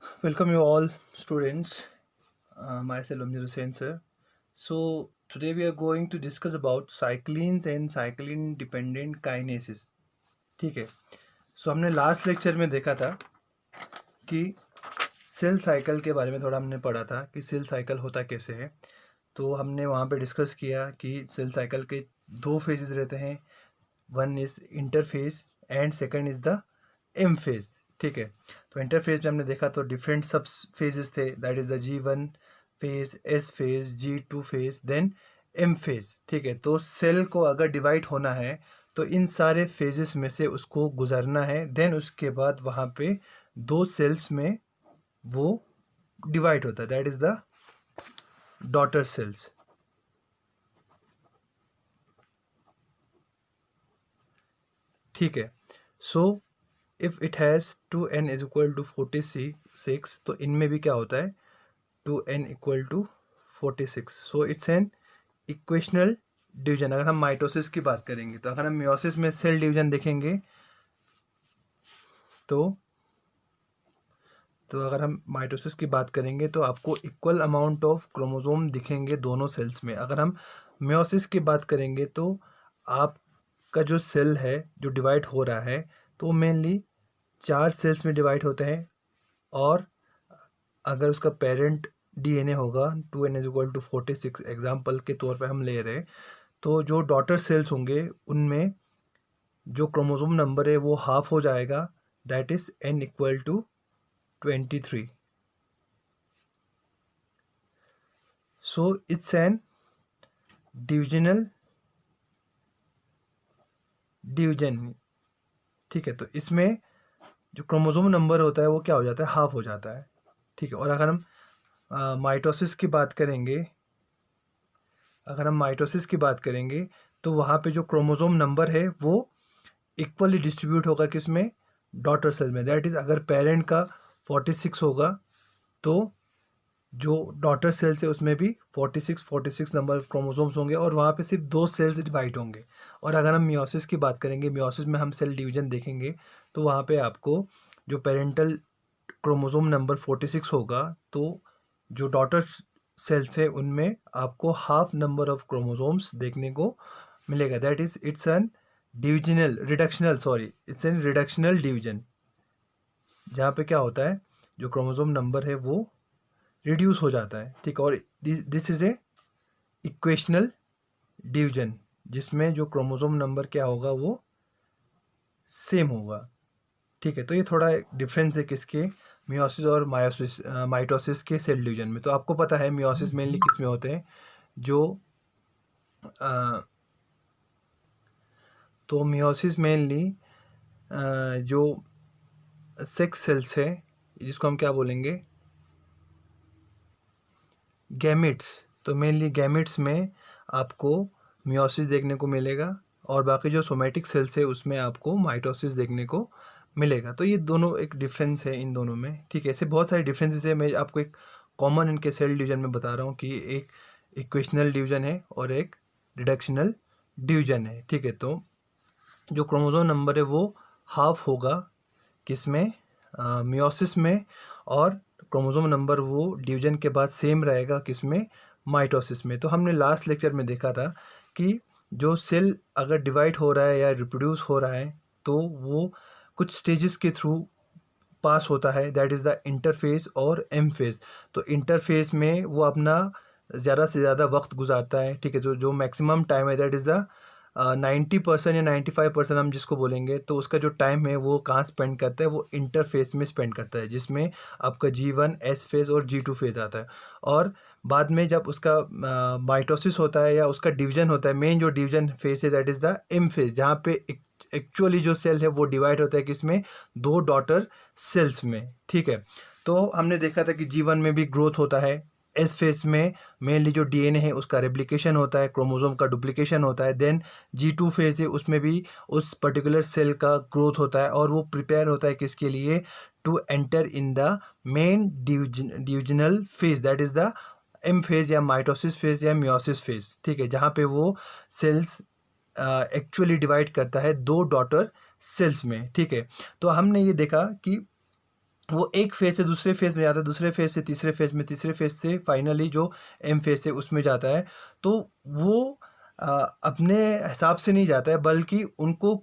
Welcome you all students. Myself Amjad Hussain sir. So today we are going to discuss about cyclins and cyclin dependent kinases. ठीक है. So हमने last lecture में देखा था कि cell cycle के बारे में थोड़ा हमने पढ़ा था कि सेल साइकिल होता कैसे है. तो हमने वहाँ पे डिस्कस किया कि सेल साइकिल के दो फेजेस रहते हैं. One is interphase and second is the M phase. ठीक है. तो इंटरफेज में हमने देखा तो डिफरेंट सब फेजेस थे. That is the G1 phase, S phase, G2 phase, then M phase. ठीक है. तो सेल को अगर डिवाइड होना है तो इन सारे फेजेस में से उसको गुजरना है. देन उसके बाद वहाँ पे दो सेल्स में वो डिवाइड होता है. That is the daughter cells. ठीक है. So if it has 2n is equal to 46, तो इनमें भी क्या होता है 2n equal to 46. So it's an equational division. अगर हम माइटोसिस की बात करेंगे तो अगर हम मियोसिस में सेल डिवीजन देखेंगे तो अगर हम माइटोसिस की बात करेंगे तो आपको इक्वल अमाउंट ऑफ क्रोमोसोम दिखेंगे दोनों सेल्स में. अगर हम मियोसिस की बात करेंगे तो आपका जो सेल है जो डिवाइड हो रहा है तो मेनली 4 सेल्स में डिवाइड होते हैं. और अगर उसका पेरेंट DNA होगा 2n is equal to 46 example के तौर पे हम ले रहे हैं, तो जो डॉटर सेल्स होंगे उनमें जो क्रोमोसोम नंबर है वो हाफ हो जाएगा. That is n equal to 23. So it's an divisional division. ठीक है. तो इसमें जो क्रोमोसोम नंबर होता है वो क्या हो जाता है, हाफ हो जाता है. ठीक है. और अगर हम माइटोसिस की बात करेंगे तो वहाँ पे जो क्रोमोसोम नंबर है वो इक्वली डिस्ट्रीब्यूट होगा किसमें, डॉटर सेल में. दैट इज़ अगर पेरेंट का 46 होगा तो जो डॉटर सेल्स है उसमें भी 46 नंबर ऑफ क्रोमोसोम्स होंगे और वहाँ पे सिर्फ दो सेल्स डिवाइड होंगे. और अगर हम मियोसिस की बात करेंगे, मियोसिस में हम सेल डिवीजन देखेंगे तो वहाँ पे आपको जो पेरेंटल क्रोमोसोम नंबर 46 होगा तो जो डॉटर सेल्स है उनमें आपको हाफ नंबर ऑफ क्रोमोसोम्स देखने को मिलेगा. That is it's an reductional division जहाँ पे क्या होता है जो क्रोमोसोम नंबर है वो रिड्यूस हो जाता है. ठीक है. और this is a equational division जिसमें जो क्रोमोसोम नंबर क्या होगा वो सेम होगा. ठीक है. तो ये थोड़ा डिफरेंस है किसके, मियोसिस और माइटोसिस के सेल डिवीजन में. तो आपको पता है मियोसिस मेनली किस में होते हैं, जो तो मियोसिस मेनली जो सेक्स सेल्स है जिसको हम क्या बोलेंगे, गैमिट्स. तो मेनली गैमिट्स में आपको मियोसिस देखने को मिलेगा और बाकी जो सोमेटिक सेल्स है उसमें आपको माइटोसिस देखने को मिलेगा. तो ये दोनों एक डिफरेंस है इन दोनों में. ठीक है. ऐसे बहुत सारे डिफरेंसेस है. मैं आपको एक कॉमन इनके सेल डिवीजन में बता रहा हूँ कि एक इक्वेशनल डिवीजन है और एक रिडक्शनल डिवीजन है. ठीक है. तो जो क्रोमोसोम नंबर है वो हाफ होगा किसमें, मियोसिस में. और क्रोमोसोम नंबर वो डिवीजन के बाद सेम रहेगा किसमें, माइटोसिस में. तो हमने लास्ट लेक्चर में देखा था कि जो सेल अगर डिवाइड हो रहा है या रिप्रोड्यूस हो रहा है तो वो कुछ स्टेजेस के थ्रू पास होता है. दैट इज़ द इंटरफेस और एम फेज. तो इंटरफेस में वो अपना ज़्यादा से ज़्यादा वक्त गुजारता है. ठीक है. तो जो मैक्सिमम टाइम है दैट इज़ द 90% या 95% हम जिसको बोलेंगे तो उसका जो टाइम है वो कहाँ स्पेंड करता है, वो इंटरफेस में स्पेंड करता है जिसमें आपका G1 एस फेज और G2 फेज आता है. और बाद में जब उसका माइटोसिस होता है या उसका डिवीजन होता है, मेन जो डिवीजन फेज है that is the M phase, जहाँ पे एक्चुअली जो सेल है वो डिवाइड होता है किसमें, दो डॉटर सेल्स में. ठीक है. तो हमने देखा था कि G1 में भी ग्रोथ होता है. एस फेज में मेनली जो DNA है उसका रेप्लिकेशन होता है, क्रोमोसोम का डुप्लीकेशन होता है. देन G2 फेज है उसमें भी उस पर्टिकुलर सेल का ग्रोथ होता है और वो प्रिपेयर होता है किसके लिए, to enter in the main divisional phase. That is the M phase या माइटोसिस फेज या मियोसिस फेज. ठीक है. जहाँ पे वो सेल्स एक्चुअली डिवाइड करता है दो डॉटर सेल्स में. ठीक है. तो हमने ये देखा कि वो एक फेज़ से दूसरे फेज़ में जाता है, दूसरे फेज़ से तीसरे फेज़ में, तीसरे फेज़ से फाइनली जो एम फेज़ है उसमें जाता है। तो वो अपने हिसाब से नहीं जाता है, बल्कि उनको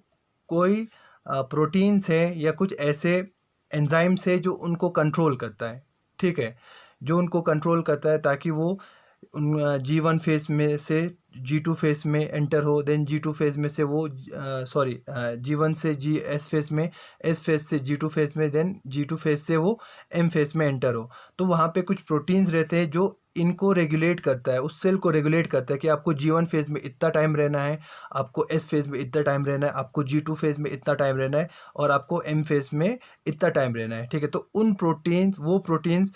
कोई प्रोटीन्स हैं या कुछ ऐसे एंजाइम्स है जो उनको कंट्रोल करता है, ठीक है? जो उनको कंट्रोल करता है ताकि वो G1 फेज़ में से G2 फेज़ में एंटर हो, देन G2 फेज़ में से वो G1 से एस फेज़ में, एस फेज़ से G2 फेज़ में, देन G2 फेज़ से वो एम फेज़ में एंटर हो। तो वहाँ पे कुछ प्रोटीन्स रहते हैं जो इनको रेगुलेट करता है, उस सेल को रेगुलेट करता है कि आपको G1 फेज़ में इतना टाइम रहना है, आपको एस फेज़ में इतना टाइम रहना है, आपको G2 फेज़ में इतना टाइम रहना है और आपको एम फेज़ में इतना टाइम रहना है, ठीक है? तो वो प्रोटीन्स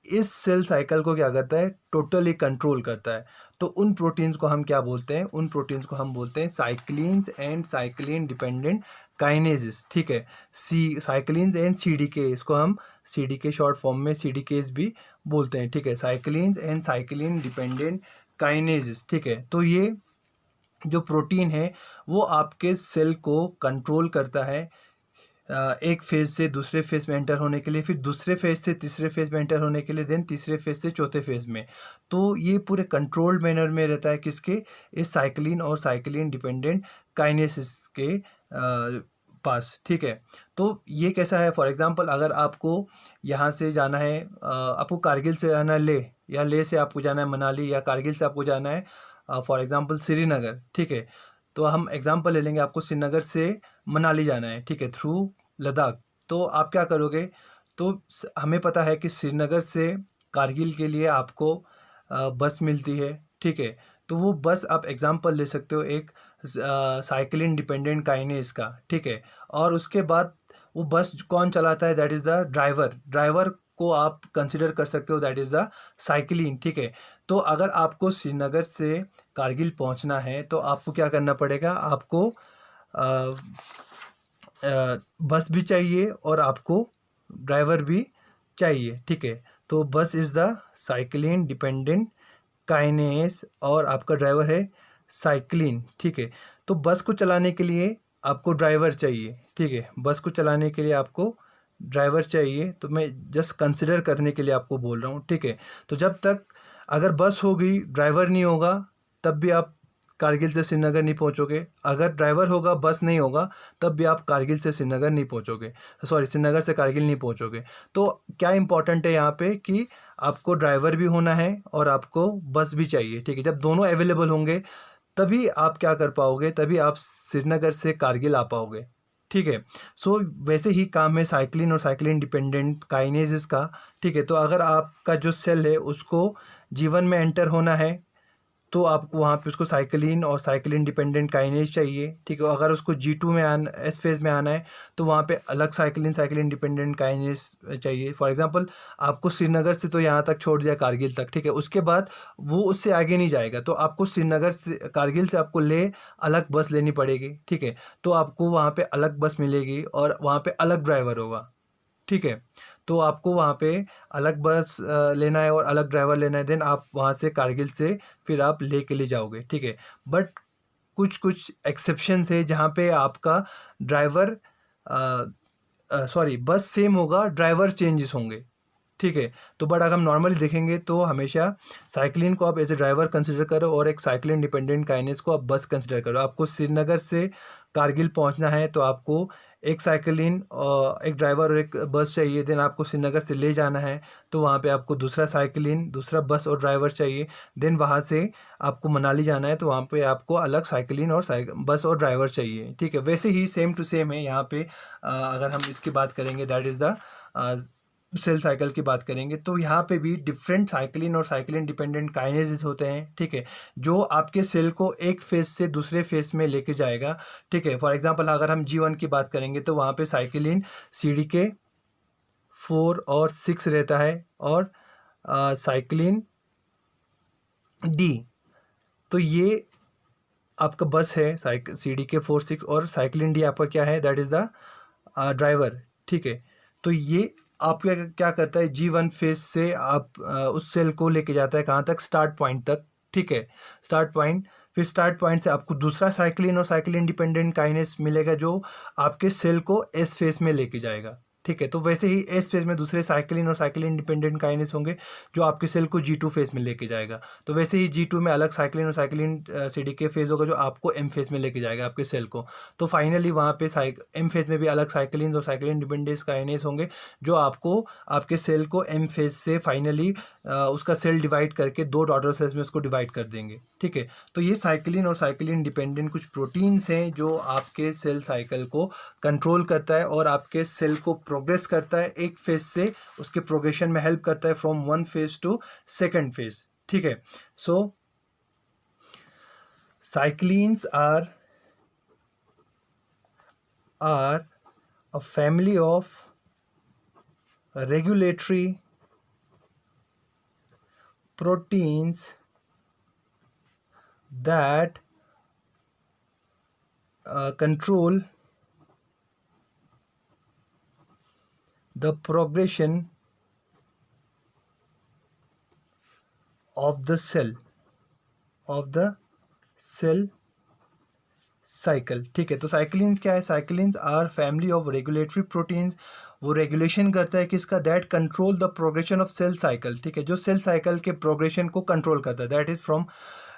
इस सेल साइकिल को क्या करता है, टोटली कंट्रोल करता है। तो उन प्रोटीन्स को हम क्या बोलते हैं, उन प्रोटीन्स को हम बोलते हैं cyclins and cyclin dependent kinases, ठीक है? साइक्लिन्स एंड सीडीके, इसको हम सीडीके शॉर्ट फॉर्म में सीडीकेस भी बोलते हैं, ठीक है? Cyclins and cyclin dependent kinases, ठीक है? तो ये जो प्रोटीन है वो आपके सेल को कंट्रोल करता है एक फेज़ से दूसरे फेज़ में एंटर होने के लिए, फिर दूसरे फेज़ से तीसरे फेज़ में एंटर होने के लिए, देन तीसरे फेज़ से चौथे फेज़ में। तो ये पूरे कंट्रोल्ड मैनर में रहता है किसके, इस साइक्लिन और साइक्लिन डिपेंडेंट काइनेसिस के पास, ठीक है? तो ये कैसा है, फॉर एग्ज़ाम्पल अगर आपको यहाँ से जाना है आपको कारगिल से जाना है लेह, या लेह से आपको जाना है मनाली, या कारगिल से आपको जाना है फॉर एग्ज़ाम्पल श्रीनगर, ठीक है? तो हम एग्ज़ाम्पल ले लेंगे, आपको श्रीनगर से मनाली जाना है, ठीक है? थ्रू लद्दाख। तो आप क्या करोगे, तो हमें पता है कि श्रीनगर से कारगिल के लिए आपको बस मिलती है, ठीक है? तो वो बस आप एग्जांपल ले सकते हो एक साइकिल इंडिपेंडेंट काइनेज का, ठीक है? और उसके बाद वो बस कौन चलाता है, that is the driver. Driver को आप कंसिडर कर सकते हो, दैट इज़ द साइकिलिन, ठीक है? तो अगर आपको श्रीनगर से कारगिल पहुंचना है तो आपको क्या करना पड़ेगा, आपको अ, बस भी चाहिए और आपको ड्राइवर भी चाहिए, ठीक है? तो बस is the cyclin dependent kinase और आपका ड्राइवर है साइक्लिन, ठीक है? तो बस को चलाने के लिए आपको ड्राइवर चाहिए, ठीक है? बस को चलाने के लिए आपको ड्राइवर चाहिए, तो मैं जस्ट कंसिडर करने के लिए आपको बोल रहा हूँ, ठीक है? तो जब तक अगर बस होगी, ड्राइवर नहीं होगा, तब भी आप कारगिल से श्रीनगर नहीं पहुँचोगे। अगर ड्राइवर होगा, बस नहीं होगा, तब भी आप कारगिल से श्रीनगर नहीं पहुँचोगे, सॉरी श्रीनगर से कारगिल नहीं पहुँचोगे। तो क्या इम्पोर्टेंट है यहाँ पे कि आपको ड्राइवर भी होना है और आपको बस भी चाहिए, ठीक है? जब दोनों अवेलेबल होंगे तभी आप क्या कर पाओगे, तभी आप श्रीनगर से कारगिल आ पाओगे, ठीक है? सो वैसे ही काम है साइक्लिन और साइक्लिन डिपेंडेंट काइनेजेस का, ठीक है? तो अगर आपका जो सेल है उसको जीवन में एंटर होना है तो आपको वहाँ पे उसको साइक्लिन और साइक्लिन डिपेंडेंट काइनेज चाहिए, ठीक है? अगर उसको G2 में आना, एस फेज़ में आना है तो वहाँ पे अलग साइक्लिन साइक्लिन डिपेंडेंट काइनेज चाहिए। फॉर एग्जांपल आपको श्रीनगर से तो यहाँ तक छोड़ दिया कारगिल तक, ठीक है? उसके बाद वो उससे आगे नहीं जाएगा, तो आपको श्रीनगर से कारगिल से आपको लेह अलग बस लेनी पड़ेगी, ठीक है? तो आपको वहाँ पे अलग बस मिलेगी और वहाँ पे अलग ड्राइवर होगा, ठीक है? तो आपको वहाँ पे अलग बस लेना है और अलग ड्राइवर लेना है, देन आप वहाँ से कारगिल से फिर आप लेह के लिए जाओगे, ठीक है? बट कुछ एक्सेप्शंस है जहाँ पे आपका ड्राइवर सॉरी बस सेम होगा, ड्राइवर चेंजेस होंगे, ठीक है? तो बट अगर हम नॉर्मली देखेंगे तो हमेशा साइक्लिन को आप एज ए ड्राइवर कंसिडर करो और एक साइक्लिन डिपेंडेंट काइनेज को आप बस कंसिडर करो। आपको श्रीनगर से कारगिल पहुंचना है तो आपको एक साइक्लिन और एक ड्राइवर और एक बस चाहिए, देन आपको श्रीनगर से ले जाना है तो वहाँ पे आपको दूसरा साइक्लिन, दूसरा बस और ड्राइवर चाहिए, देन वहाँ से आपको मनाली जाना है तो वहाँ पे आपको अलग साइक्लिन और बस और ड्राइवर चाहिए, ठीक है? वैसे ही सेम टू सेम है यहाँ पे अगर हम इसकी बात करेंगे, that is the cell cycle की बात करेंगे तो यहाँ पे भी डिफरेंट साइक्लिन और साइक्लिन डिपेंडेंट काइनेजेस होते हैं, ठीक है? जो आपके सेल को एक फेज से दूसरे फेज में लेके जाएगा, ठीक है? फॉर एग्जांपल अगर हम G1 की बात करेंगे तो वहाँ पे साइक्लिन CDK 4 और 6 रहता है और साइक्लिन D, तो ये आपका बस है CDK 4 6 और साइक्लिन D आपका क्या है, दैट इज़ द ड्राइवर, ठीक है? तो ये आप क्या क्या करता है, G1 फेज से आप उस सेल को लेके जाता है कहाँ तक, स्टार्ट पॉइंट तक, ठीक है? स्टार्ट पॉइंट, फिर स्टार्ट पॉइंट से आपको दूसरा साइक्लिन और साइक्लिन डिपेंडेंट काइनेस मिलेगा जो आपके सेल को एस फेज में लेके जाएगा, ठीक है। तो वैसे ही एस फेज में दूसरे साइक्लिन और साइक्लिन डिपेंडेंट काइनेस होंगे जो आपके सेल को G2 फेज में लेके जाएगा। तो वैसे ही G2 में अलग साइक्लिन और साइक्लिन CDK फेज होगा जो आपको M फेज में लेके जाएगा आपके सेल को। तो फाइनली वहाँ पे M फेज में भी अलग साइक्लिन और साइक्लिन डिपेंडेंट काइनेस होंगे जो आपको आपके सेल को M फेज से फाइनली उसका सेल डिवाइड करके दो डॉटर सेल्स में उसको डिवाइड कर देंगे। ठीक है। तो ये साइक्लिन और साइक्लिन डिपेंडेंट कुछ प्रोटीन्स हैं जो आपके सेल साइकिल को कंट्रोल करता है और आपके सेल को प्रोग्रेस करता है एक फेज से उसके प्रोग्रेशन में हेल्प करता है from one phase to second phase. ठीक है। So cyclins are a family of regulatory proteins that control the progression of the cell cycle. ठीक है। तो साइक्लिन्स क्या है? Cyclins are family of regulatory proteins. वो रेगुलेशन करता है किसका? That control the progression of cell cycle. ठीक है। जो सेल साइकिल के प्रोग्रेशन को कंट्रोल करता है, that is from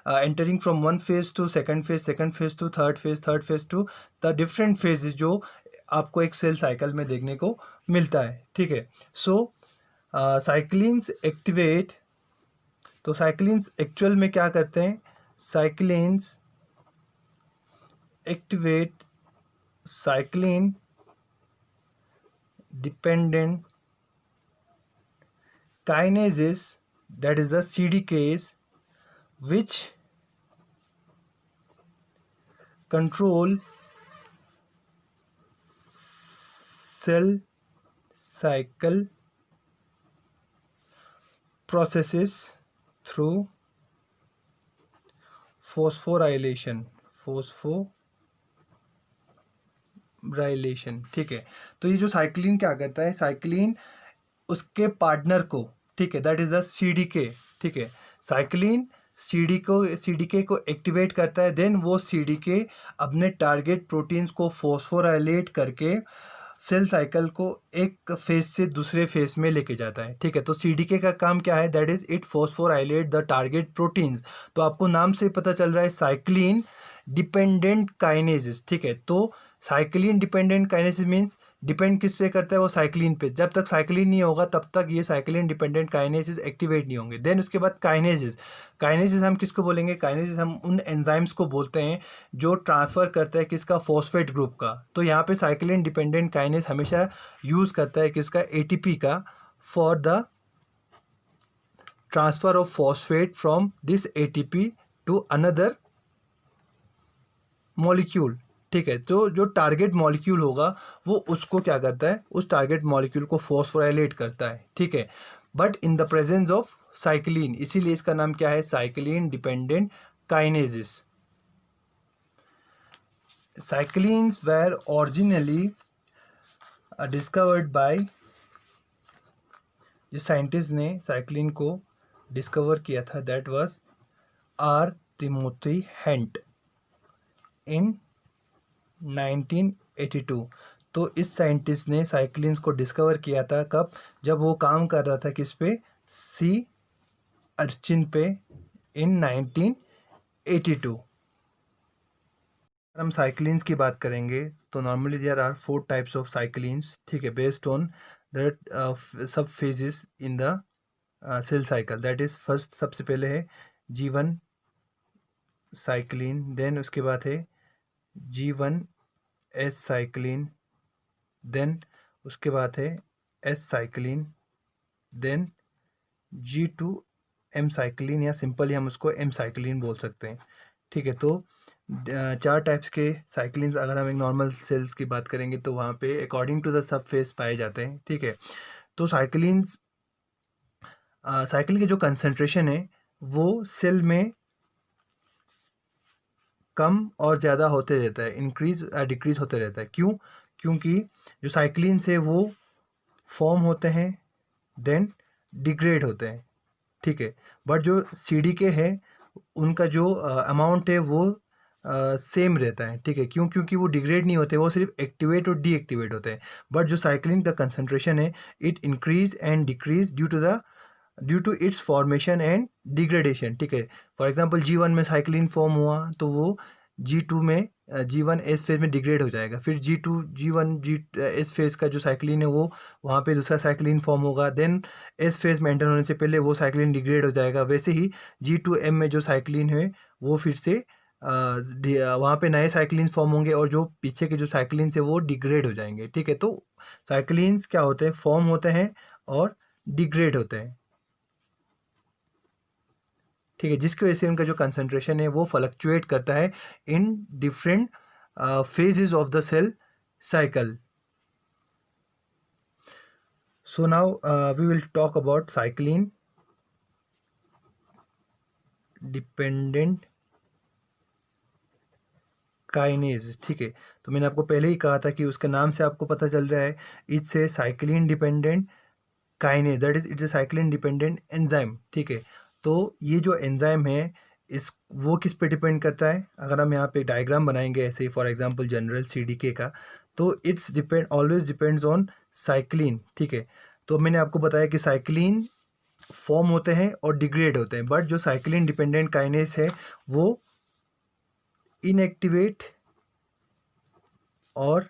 entering from one phase to second phase to third phase to the different phases जो आपको एक सेल साइकिल में देखने को मिलता है। ठीक है। So cyclins activate. तो साइक्लिन्स एक्चुअल में क्या करते हैं? Cyclins activate cyclin dependent kinases, that is the CDKs, which control cell cycle processes through phosphorylation। ठीक है। तो ये जो साइक्लिन क्या करता है? साइक्लिन उसके पार्टनर को, ठीक है, दैट इज द CDK। ठीक है। साइक्लिन CDK को एक्टिवेट करता है, देन वो CDK अपने टारगेट प्रोटीन्स को फॉस्फोराइलेट करके सेल साइकिल को एक फेज से दूसरे फेज में लेके जाता है। ठीक है। तो CDK का काम क्या है? That is it phosphorylate the target proteins. तो आपको नाम से पता चल रहा है साइक्लिन डिपेंडेंट काइनेसिस। ठीक है। तो cyclin dependent kinesis means depend किस पे करता है? वो साइक्लिन पे। जब तक साइक्लिन नहीं होगा तब तक ये साइक्लिन डिपेंडेंट काइनेसिस एक्टिवेट नहीं होंगे। देन उसके बाद काइनेसिस हम किसको बोलेंगे? काइनेसिस हम उन एंजाइम्स को बोलते हैं जो ट्रांसफ़र करता है किसका? फॉस्फेट ग्रुप का। तो यहाँ पे साइक्लिन डिपेंडेंट काइनेस हमेशा यूज़ करता है किसका? ATP का, for the transfer of phosphate from this ATP to another molecule. ठीक है। तो जो टारगेट मॉलिक्यूल होगा वो उसको क्या करता है? उस टारगेट मॉलिक्यूल को फॉस्फोराइलेट करता है। ठीक है। But in the presence of cyclin, इसीलिए इसका नाम क्या है? Cyclin dependent kinesis. Cyclins were originally discovered by, जिस साइंटिस्ट ने साइक्लिन को डिस्कवर किया था that was R. Timothy Hunt इन 1982। तो इस साइंटिस्ट ने साइक्लिन्स को डिस्कवर किया था कब? जब वो काम कर रहा था किस पे? सी अर्चिन पे इन 1982। हम साइक्लिन्स की बात करेंगे तो normally there are 4 types of cyclins. ठीक है। Based on that sub phases in the cell cycle. That is first, सबसे पहले है G1 साइक्लिन, देन उसके बाद है G1S साइक्लिन, देन उसके बाद है S cyclin, then G2M cyclin, या सिंपली हम उसको M साइक्लिन बोल सकते हैं। ठीक है। तो 4 टाइप्स के साइक्लिन्स अगर हम एक नॉर्मल सेल्स की बात करेंगे तो वहाँ पे according to the sub phase पाए जाते हैं। ठीक है। तो साइक्लिन्स साइकिल की जो कंसंट्रेशन है वो सेल में कम और ज़्यादा होते रहता है, इंक्रीज डिक्रीज होते रहता है। क्यों? क्योंकि जो साइक्लिन्स है वो फॉर्म होते हैं देन डिग्रेड होते हैं। ठीक है। बट जो CDK है उनका जो अमाउंट है वो सेम रहता है, ठीक है। क्यों? क्योंकि वो डिग्रेड नहीं होते, वो सिर्फ एक्टिवेट और डीएक्टिवेट होते हैं। बट जो साइक्लिन का कंसंट्रेशन है, it increase and decrease due to its formation and degradation, ठीक है। फॉर एग्जांपल G1 में साइक्लिन फॉर्म हुआ तो वो G2 में G1 एस फेज में डिग्रेड हो जाएगा। फिर G2 G1 G S phase का जो साइक्लिन है वो वहाँ पे दूसरा साइक्लिन फॉर्म होगा। देन एस फेज में एंटर होने से पहले वो साइक्लिन डिग्रेड हो जाएगा। वैसे ही G2M में जो साइक्लिन है वो फिर से वहाँ पे नए साइक्लिन्स फॉर्म होंगे और जो पीछे के जो साइक्लिन्स है वो डिग्रेड हो जाएंगे, ठीक है। तो साइक्लिन्स क्या होते हैं? फॉर्म होते हैं और डिग्रेड होते हैं, ठीक है। जिसकी वजह से उनका जो कंसंट्रेशन है वो फ्लक्चुएट करता है in different phases of the cell cycle. So now we will talk about cycline dependent kinase, ठीक है। तो मैंने आपको पहले ही कहा था कि उसके नाम से आपको पता चल रहा है, it's a cyclin dependent kinase, that is it's a cyclin dependent enzyme, ठीक है। तो ये जो एंजाइम है इस वो किस पे डिपेंड करता है? अगर हम यहाँ पे डायग्राम बनाएंगे ऐसे ही, फॉर एग्जांपल जनरल CDK का, तो it's depend always depends on cyclin, ठीक है। तो मैंने आपको बताया कि साइक्लिन फॉर्म होते हैं और डिग्रेड होते हैं, बट जो साइक्लिन डिपेंडेंट काइनेज है वो इनएक्टिवेट और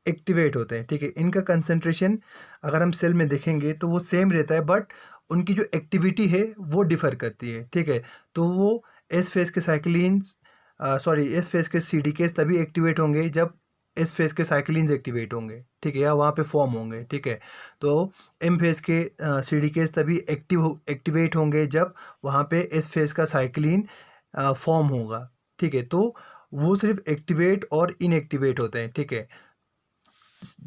एक्टिवेट होते हैं, ठीक है। इनका कंसंट्रेशन अगर हम सेल में देखेंगे तो वो सेम रहता है, बट उनकी जो एक्टिविटी है वो डिफ़र करती है, ठीक है। तो वो एस फेज के साइक्लिन्स एस फेज के CDKs तभी एक्टिवेट होंगे जब एस फेज के साइक्लिन्स एक्टिवेट होंगे, ठीक है, या वहाँ पे फॉर्म होंगे, ठीक है। तो एम फेज के CDKs तभी एक्टिवेट होंगे जब वहाँ पे एस फेज का साइक्लिन फॉर्म होगा, ठीक है। तो वो सिर्फ एक्टिवेट और इनएक्टिवेट होते हैं, ठीक है।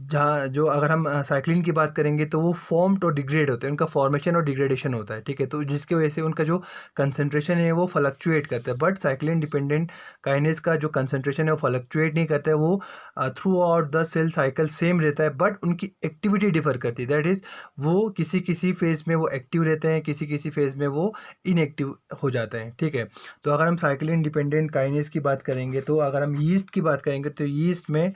जहाँ जो अगर हम साइक्लिन की बात करेंगे तो वो फॉर्म्ड और डिग्रेड होते हैं, उनका फॉर्मेशन और डिग्रेडेशन होता है, ठीक है। तो जिसकी वजह से उनका जो कंसंट्रेशन है वो फ्लक्चुएट करता है, बट साइक्लिन डिपेंडेंट काइनेज का जो कंसंट्रेशन है वो फ्लक्चुएट नहीं करता है, वो throughout the cell cycle same रहता है, बट उनकी एक्टिविटी डिफर करती है। दैट इज़ वो किसी किसी फेज़ में वो एक्टिव रहते हैं, किसी किसी फेज़ में वो इनएक्टिव हो जाते हैं, ठीक है। तो अगर हम साइक्लिन डिपेंडेंट काइनेज की बात करेंगे, तो अगर हम यीस्ट की बात करेंगे तो यीस्ट में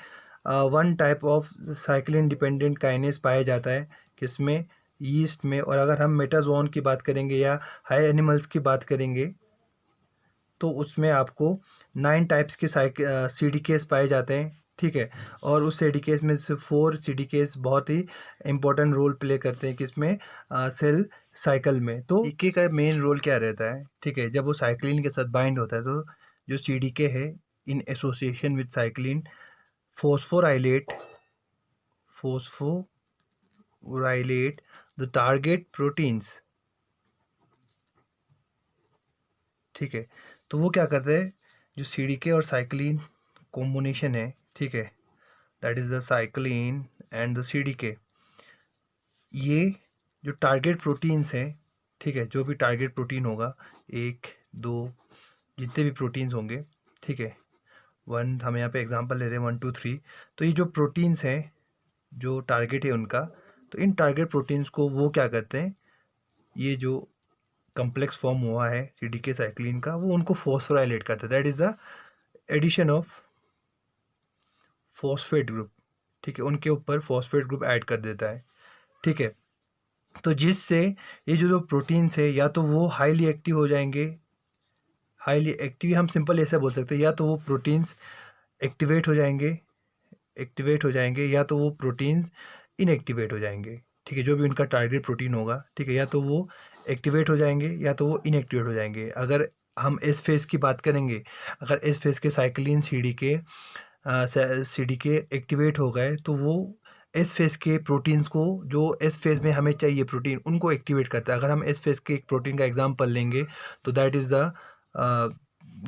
one type of cyclin dependent kinase पाया जाता है, किसमें? यीस्ट में। और अगर हम मेटाजोन की बात करेंगे या हाई एनिमल्स की बात करेंगे तो उसमें आपको 9 टाइप्स के CDKs पाए जाते हैं, ठीक है। और उस CDKs में से 4 CDKs बहुत ही इंपॉर्टेंट रोल प्ले करते हैं, किसमें? सेल साइकिल में। तो CDK का मेन रोल क्या रहता है, ठीक है? जब वो साइक्लिन के साथ बाइंड होता है तो जो CDK है in association with cyclin phosphorylate the target proteins, ठीक है। तो वो क्या करते हैं, जो CDK और साइक्लिन कॉम्बिनेशन है, ठीक है, that is the cyclin and the CDK, ये जो टारगेट प्रोटीन्स हैं, ठीक है, जो भी टारगेट प्रोटीन होगा, 1 2 जितने भी प्रोटीन्स होंगे, ठीक है, 1 हम यहाँ पे एग्जांपल ले रहे हैं 1 2 3, तो ये जो प्रोटीन्स हैं जो टारगेट है उनका, तो इन टारगेट प्रोटीन्स को वो क्या करते हैं, ये जो कम्प्लेक्स फॉर्म हुआ है CDK साइक्लिन का, वो उनको फॉस्फोराइलेट करता है, that is the addition of phosphate group, ठीक है, उनके ऊपर फॉस्फेट ग्रुप ऐड कर देता है, ठीक है। तो जिससे ये जो प्रोटीन्स है या तो वो हाईली एक्टिव हो जाएंगे, हाईली एक्टिव हम सिंपल ऐसा बोल सकते हैं, या तो वो प्रोटीन्स एक्टिवेट हो जाएंगे या तो वो प्रोटीन्स इनएक्टिवेट हो जाएंगे, ठीक है। जो भी उनका टारगेट प्रोटीन होगा, ठीक है, या तो वो एक्टिवेट हो जाएंगे या तो वो इनएक्टिवेट हो जाएंगे। अगर हम एस फेज़ की बात करेंगे, अगर एस फेज़ के साइक्लिन CDK एक्टिवेट हो गए तो वो एस फेज़ के प्रोटीन्स को, जो एस फेज़ में हमें चाहिए प्रोटीन, उनको एक्टिवेट करता है। अगर हम एस फेज़ के एक प्रोटीन का एग्जाम्पल लेंगे तो that is the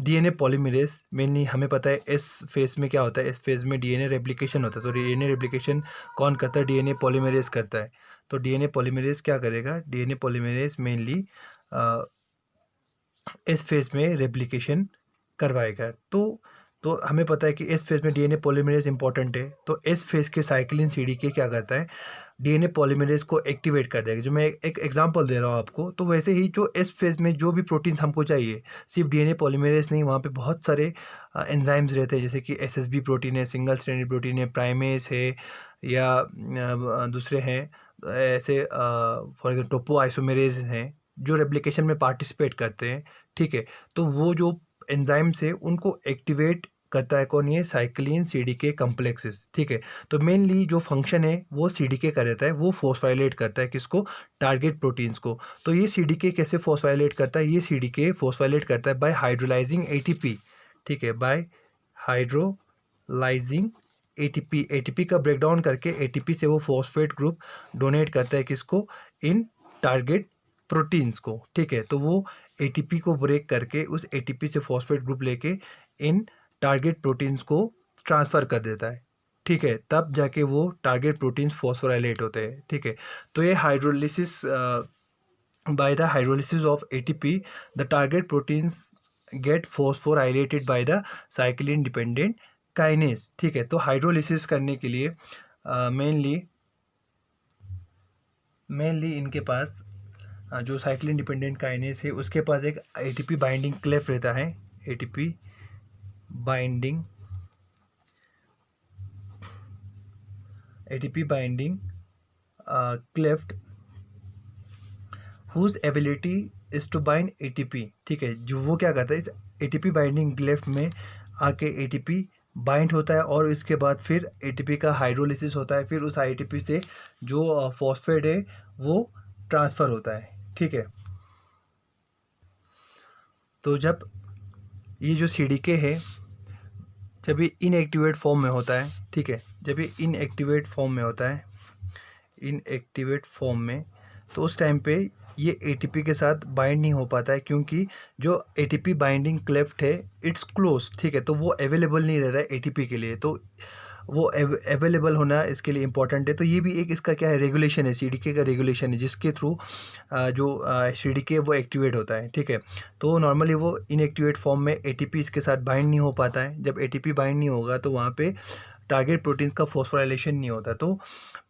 DNA polymerase. Mainly हमें पता है एस फेज़ में क्या होता है, एस फेज़ में DNA रेप्लिकेशन होता है। तो DNA रेप्लिकेशन कौन करता है? DNA पॉलीमरेज करता है। तो DNA पॉलीमरेज क्या करेगा? DNA polymerase mainly S phase में रेप्लिकेशन करवाएगा। तो हमें पता है कि एस फेज़ में DNA पॉलीमरेज इंपॉर्टेंट है। तो एस फेज़ के साइक्लिन CDK क्या करता है, डीएनए पॉलीमरेज को एक्टिवेट कर देगा। जो मैं एक एग्जांपल दे रहा हूँ आपको, तो वैसे ही जो एस फेज़ में जो भी प्रोटीन्स हमको चाहिए, सिर्फ डीएनए पॉलीमरेज नहीं, वहाँ पे बहुत सारे एंजाइम्स रहते हैं, जैसे कि एसएसबी प्रोटीन है, सिंगल स्ट्रैंडेड प्रोटीन है, प्राइमेस है, या दूसरे हैं ऐसे फॉर एग्जाम्पल टोपो आइसोमेरेज हैं, जो रेप्लिकेशन में पार्टिसिपेट करते हैं। ठीक है, तो वो जो एंजाइम्स है उनको एक्टिवेट करता है कौन, ये साइक्लिन सीडीके कॉम्प्लेक्सेस। ठीक है, तो मेनली जो फंक्शन है वो सीडीके का रहता है, वो फोस्फोराइलेट करता है किसको, टारगेट प्रोटीन्स को। तो ये सीडीके कैसे फोस्फोराइलेट करता है, ये सीडीके फोस्फोराइलेट करता है बाय हाइड्रोलाइजिंग एटीपी। ठीक है, बाय हाइड्रोलाइजिंग एटीपी, एटीपी का ब्रेकडाउन करके एटीपी से वो फॉस्फेट ग्रुप डोनेट करता है किसको, इन टारगेट प्रोटीन्स को। ठीक है, तो वो एटीपी को ब्रेक करके उस एटीपी से फॉस्फेट ग्रुप लेके इन टारगेट प्रोटीन्स को ट्रांसफ़र कर देता है। ठीक है, तब जाके वो टारगेट प्रोटीन्स फॉस्फोराइलेट होते हैं। ठीक है, तो ये hydrolysis by the hydrolysis of ATP the target proteins get phosphorylated by the cyclin dependent kinase. ठीक है, तो हाइड्रोलिसिस करने के लिए मेनली इनके पास जो साइक्लिन डिपेंडेंट काइनेज है उसके पास एक एटीपी बाइंडिंग क्लेफ रहता है, ATP binding cleft whose ability is to bind ATP. ठीक है, जो वो क्या करता है, इस एटीपी बाइंडिंग क्लेफ्ट में आके एटीपी बाइंड होता है और इसके बाद फिर एटीपी का हाइड्रोलिसिस होता है, फिर उस एटीपी से जो फॉस्फेट है वो ट्रांसफ़र होता है। ठीक है, तो जब ये जो सीडीके है जब ये इनएक्टिवेट फॉर्म में होता है, ठीक है, जब ये इनएक्टिवेट फॉर्म में होता है, इनएक्टिवेट फॉर्म में, तो उस टाइम पे ये एटीपी के साथ बाइंड नहीं हो पाता है, क्योंकि जो एटीपी बाइंडिंग क्लेफ्ट है इट्स क्लोज। ठीक है, तो वो अवेलेबल नहीं रहता है एटीपी के लिए, तो वो अवेलेबल होना इसके लिए इम्पॉर्टेंट है। तो ये भी एक इसका क्या है, रेगुलेशन है, सीडीके का रेगुलेशन है, जिसके थ्रू जो सीडीके वो एक्टिवेट होता है। ठीक है, तो नॉर्मली वो इनएक्टिवेट फॉर्म में एटीपी इसके साथ बाइंड नहीं हो पाता है। जब एटीपी बाइंड नहीं होगा तो वहाँ पे टारगेट प्रोटीन्स का फॉस्फोराइलेशन नहीं होता। तो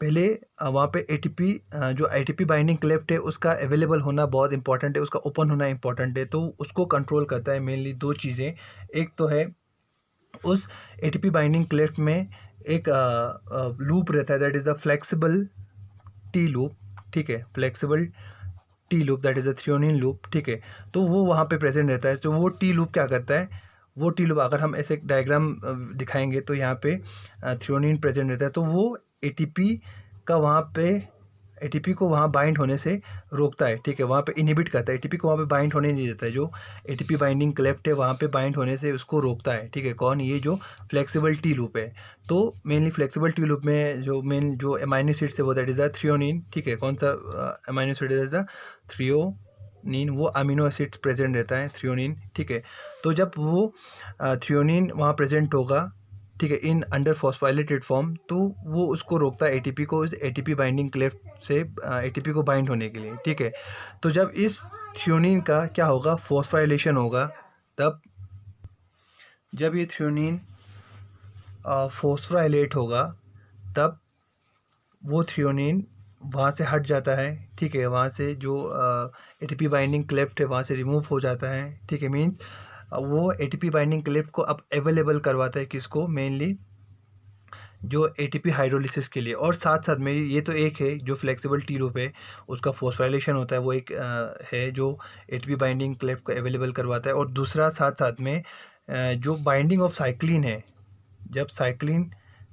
पहले वहाँ पे एटीपी जो एटीपी बाइंडिंग क्लेफ्ट है उसका अवेलेबल होना बहुत इंपॉर्टेंट है, उसका ओपन होना इंपॉर्टेंट है। तो उसको कंट्रोल करता है मेनली दो चीज़ें। एक तो है उस एटीपी बाइंडिंग क्लेफ्ट में एक लूप रहता है, that is the flexible T loop. ठीक है, flexible T loop, that is a threonine loop. ठीक है, तो वो वहाँ पे प्रेजेंट रहता है। तो वो टी लूप क्या करता है, वो टी लूप अगर हम ऐसे एक डायग्राम दिखाएंगे तो यहाँ पे थ्रियोनिन प्रेजेंट रहता है, तो वो एटीपी का वहाँ पे एटीपी को वहाँ बाइंड होने से रोकता है। ठीक है, वहाँ पे इनहिबिट करता है, एटीपी को वहाँ पे बाइंड होने नहीं देता है। जो एटीपी बाइंडिंग क्लेफ्ट है वहाँ पे बाइंड होने से उसको रोकता है। ठीक है, कौन, ये जो फ्लेक्सिबल टी लूप है। तो मेनली फ्लेक्सिबल टी लूप में जो अमाइनो एसिड्स है वो दैट इज़ द थ्रियोनिन। ठीक है, कौन सा amino acid is the threonine, वो अमीनो एसिड्स प्रेजेंट रहता है थ्रियोनिन। ठीक है, तो जब वो थ्रियोनिन वहाँ प्रेजेंट होगा, ठीक है, इन अंडर फॉस्फोराइलेटेड फॉर्म, तो वो उसको रोकता है एटीपी को, इस एटीपी बाइंडिंग क्लेफ्ट से एटीपी को बाइंड होने के लिए। ठीक है, तो जब इस थ्रियोनिन का क्या होगा, फॉस्फोराइलेशन होगा, तब जब ये थ्रियोनिन फॉस्फोराइलेट होगा तब वो थ्रियोनिन वहाँ से हट जाता है। ठीक है, वहाँ से जो एटीपी बाइंडिंग क्लेफ्ट है वहाँ से रिमूव हो जाता है। ठीक है, मीन्स वो एटीपी बाइंडिंग क्लेफ्ट को अब अवेलेबल करवाता है किसको, मेनली जो एटीपी हाइड्रोलिसिस के लिए। और साथ साथ में ये तो एक है जो फ्लेक्सिबल टी लूप है, उसका फॉस्फोराइलेशन होता है, वो एक है जो एटीपी बाइंडिंग क्लेफ्ट को अवेलेबल करवाता है। और दूसरा साथ साथ में जो बाइंडिंग ऑफ साइक्लिन है, जब साइक्लिन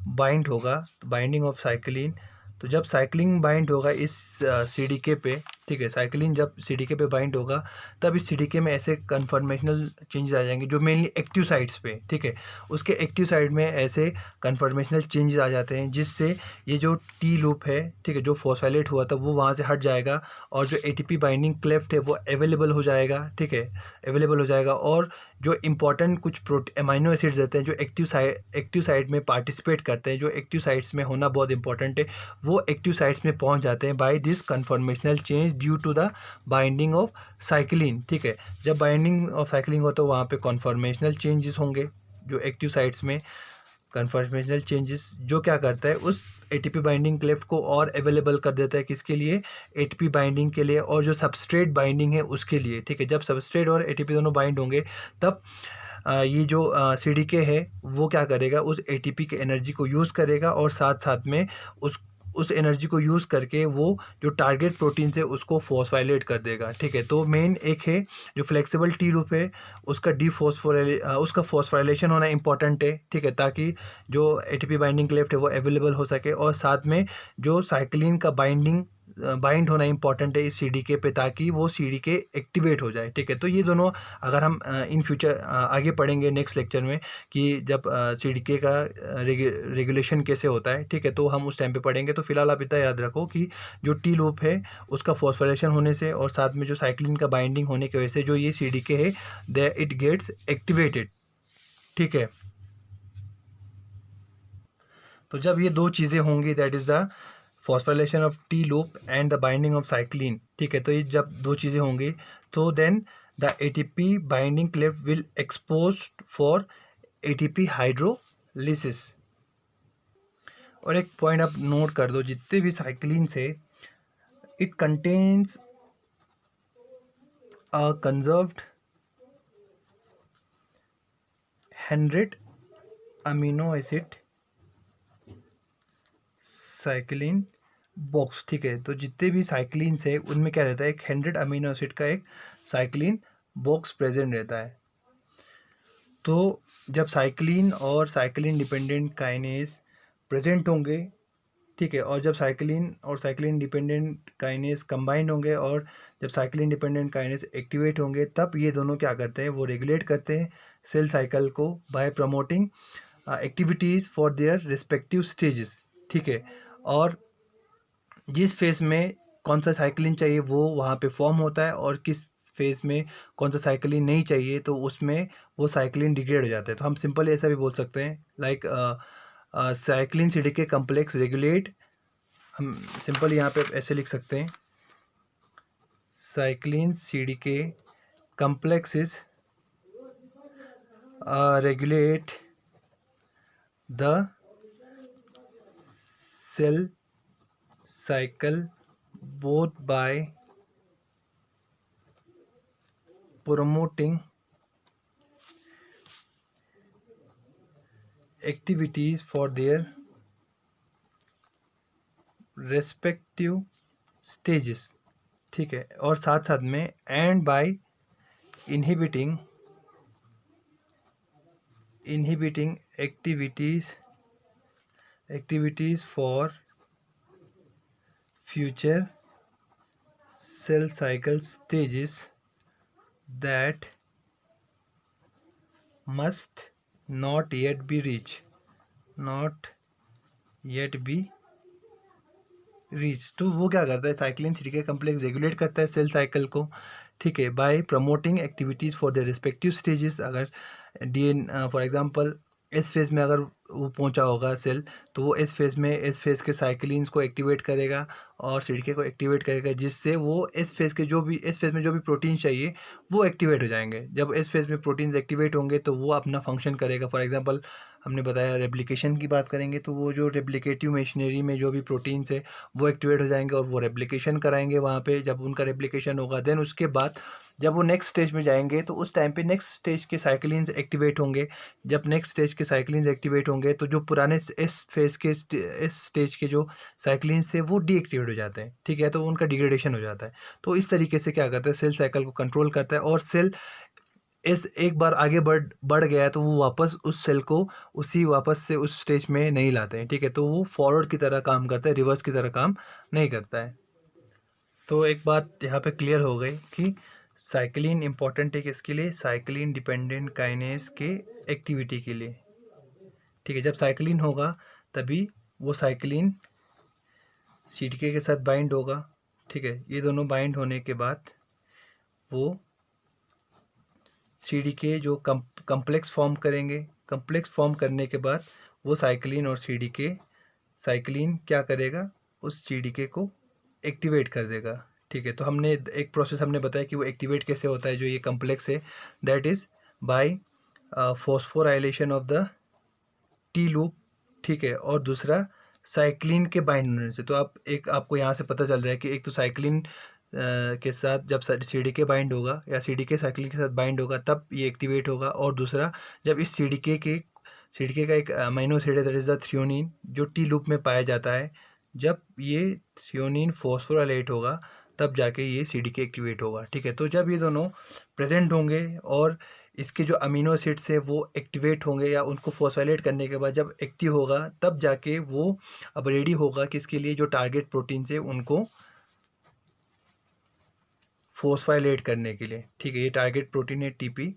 बाइंड होगा, तो बाइंडिंग ऑफ साइक्लिन, तो जब साइक्लिन बाइंड होगा इस सीडीके पे, ठीक है, साइक्लिन जब सीडीके पे बाइंड होगा तब इस सीडीके में ऐसे कन्फर्मेशनल चेंजेस आ जाएंगे जो मेनली एक्टिव साइट्स पे। ठीक है, उसके एक्टिव साइड में ऐसे कन्फर्मेशनल चेंजेस आ जाते हैं जिससे ये जो टी लूप है, ठीक है, जो फॉस्फोराइलेट हुआ था वो वहाँ से हट जाएगा और जो एटीपी बाइंडिंग क्लेफ्ट है वो अवेलेबल हो जाएगा। ठीक है, अवेलेबल हो जाएगा। और जो इंपॉर्टेंट कुछ अमाइनो एसिड्स रहते हैं जो एक्टिव साइट में पार्टिसिपेट करते हैं, जो एक्टिव साइट्स में होना बहुत इंपॉर्टेंट है, वो एक्टिव साइट्स में पहुंच जाते हैं by this conformational change due to the binding of cyclin. ठीक है, जब बाइंडिंग ऑफ साइक्लिन हो तो वहाँ पे कन्फर्मेशनल चेंजेस होंगे जो एक्टिव साइट्स में कन्फॉर्मेशनल चेंजेस जो क्या करता है उस एटीपी बाइंडिंग क्लेफ्ट को और अवेलेबल कर देता है किसके लिए, एटीपी बाइंडिंग के लिए और जो सबस्ट्रेट बाइंडिंग है उसके लिए। ठीक है, जब सबस्ट्रेट और एटीपी दोनों बाइंड होंगे तब ये जो सीडीके है वो क्या करेगा, उस एटीपी के एनर्जी को यूज़ करेगा और साथ साथ में उस एनर्जी को यूज़ करके वो जो टारगेट प्रोटीन से उसको फॉस्फाइलेट कर देगा। ठीक है, तो मेन एक है जो फ्लेक्सिबल टी लूप है उसका उसका फॉस्फाइलेशन होना इंपॉर्टेंट है। ठीक है, ताकि जो एटीपी बाइंडिंग क्लेफ्ट है वो अवेलेबल हो सके और साथ में जो साइक्लिन का बाइंड होना इंपॉर्टेंट है इस सीडीके पे ताकि वो सीडीके एक्टिवेट हो जाए। ठीक है, तो ये दोनों अगर हम इन फ्यूचर आगे पढ़ेंगे नेक्स्ट लेक्चर में कि जब सीडीके का रेगुलेशन कैसे होता है। ठीक है, तो हम उस टाइम पे पढ़ेंगे। तो फिलहाल आप इतना याद रखो कि जो टी लूप है उसका फॉस्फोराइलेशन होने से और साथ में जो साइक्लिन का बाइंडिंग होने की वजह से जो ये सीडीके है दे इट गेट्स एक्टिवेटेड। ठीक है, तो जब ये दो चीज़ें होंगी that is the phosphorylation of T loop and the binding of cyclin. ठीक है, तो ये जब दो चीज़ें होंगी तो then the ATP binding cleft will expose for ATP hydrolysis. और एक पॉइंट आप नोट कर दो, जितने भी साइक्लिन से it contains a conserved 100 amino acid cyclin box. ठीक है, तो जितने भी साइक्लिन्स है उनमें क्या रहता है, एक 100 अमीनो एसिड का एक साइक्लिन बॉक्स प्रेजेंट रहता है। तो जब साइक्लिन और साइक्लिन डिपेंडेंट काइनेज प्रेजेंट होंगे, ठीक है, और जब साइक्लिन और साइक्लिन डिपेंडेंट काइनेज कंबाइन होंगे और जब साइक्लिन डिपेंडेंट काइनेज एक्टिवेट होंगे तब ये दोनों क्या करते हैं, वो रेगुलेट करते हैं सेल साइकिल को bye promoting activities for their respective stages. ठीक है, और जिस फेज़ में कौन सा साइक्लिन चाहिए वो वहाँ पे फॉर्म होता है और किस फेज़ में कौन सा साइक्लिन नहीं चाहिए तो उसमें वो साइक्लिन डिग्रेड हो जाता है। तो हम सिंपल ऐसा भी बोल सकते हैं like cyclin CDK complex regulate, हम सिंपल यहाँ पे ऐसे लिख सकते हैं, cyclin CDK complexes regulate the cell cycle both by promoting activities for their respective stages। ठीक है, और साथ साथ में and by inhibiting activities for future cell cycle stages that must not yet be reached। तो वो क्या करता है, साइक्लिन सीडीके कम्प्लेक्स रेगुलेट करता है सेल साइकिल को। ठीक है, by promoting activities for the respective stages. अगर डीएन फॉर एग्जांपल एस फेज़ में अगर वो पहुंचा होगा सेल तो वो एस फेज़ के साइक्लिन्स को एक्टिवेट करेगा और सीडीके को एक्टिवेट करेगा, जिससे वो एस फेज़ में जो भी प्रोटीन चाहिए वो एक्टिवेट हो जाएंगे। जब एस फेज़ में प्रोटीन्स एक्टिवेट होंगे तो वो अपना फंक्शन करेगा। फॉर एग्जांपल हमने बताया रेप्लिकेशन की बात करेंगे तो वो जो रेप्लिकेटिव मशीनरी में जो भी प्रोटीन्स है वो एक्टिवेट हो जाएंगे और वो रेप्लिकेशन कराएंगे वहाँ पे। जब उनका रेप्लिकेशन होगा देन उसके बाद जब वो नेक्स्ट स्टेज में जाएंगे तो उस टाइम पे नेक्स्ट स्टेज के साइक्लिन्स एक्टिवेट होंगे। जब नेक्स्ट स्टेज के साइक्लिन्स एक्टिवेट होंगे तो जो पुराने इस स्टेज के जो साइक्लिन्स थे वो डीएक्टिवेट हो जाते हैं। ठीक है, तो उनका डिग्रेडेशन हो जाता है। तो इस तरीके से क्या करता है, सेल साइकिल को कंट्रोल करता है और सेल एक बार आगे बढ़ गया है तो वो वापस उस सेल को वापस से उस स्टेज में नहीं लाते हैं। ठीक है, तो वो फॉरवर्ड की तरह काम करता है, रिवर्स की तरह काम नहीं करता है। तो एक बात यहाँ पे क्लियर हो गई कि साइक्लिन इम्पॉर्टेंट है किसके लिए, साइक्लिन डिपेंडेंट काइनेज के एक्टिविटी के लिए। ठीक है, जब साइक्लिन होगा तभी वो साइक्लिन सीडीके के साथ बाइंड होगा। ठीक है, ये दोनों बाइंड होने के बाद वो सीडीके जो कम्प्लेक्स फॉर्म करेंगे। कम्प्लेक्स फॉर्म करने के बाद वो साइक्लिन और सीडीके, साइक्लिन क्या करेगा, उस सीडीके को एक्टिवेट कर देगा। ठीक है, तो हमने एक प्रोसेस हमने बताया कि वो एक्टिवेट कैसे होता है जो ये कम्प्लेक्स है, that is by phosphorylation of the T loop, ठीक है, और दूसरा साइक्लिन के बाइंड होने से। तो आपको यहाँ से पता चल रहा है कि एक तो साइक्लिन के साथ जब सीडीके बाइंड होगा या सीडीके साइक्लिन के साथ बाइंड होगा तब ये एक्टिवेट होगा, और दूसरा जब इस सीडीके का एक अमीनो एसिड है दैट इज़ द थ्रियोनिन जो टी लूप में पाया जाता है, जब ये थ्रियोनिन फॉस्फोराइलेट होगा तब जाके ये सीडीके एक्टिवेट होगा, ठीक है। तो जब ये दोनों प्रेजेंट होंगे और इसके जो अमीनो एसिड्स है वो एक्टिवेट होंगे या उनको फॉस्फोराइलेट करने के बाद जब एक्टिव होगा तब जाके वो अब रेडी होगा कि इसके लिए जो टारगेट प्रोटीन है उनको फॉस्फोराइलेट करने के लिए, ठीक है। ये टारगेट प्रोटीन है टीपी,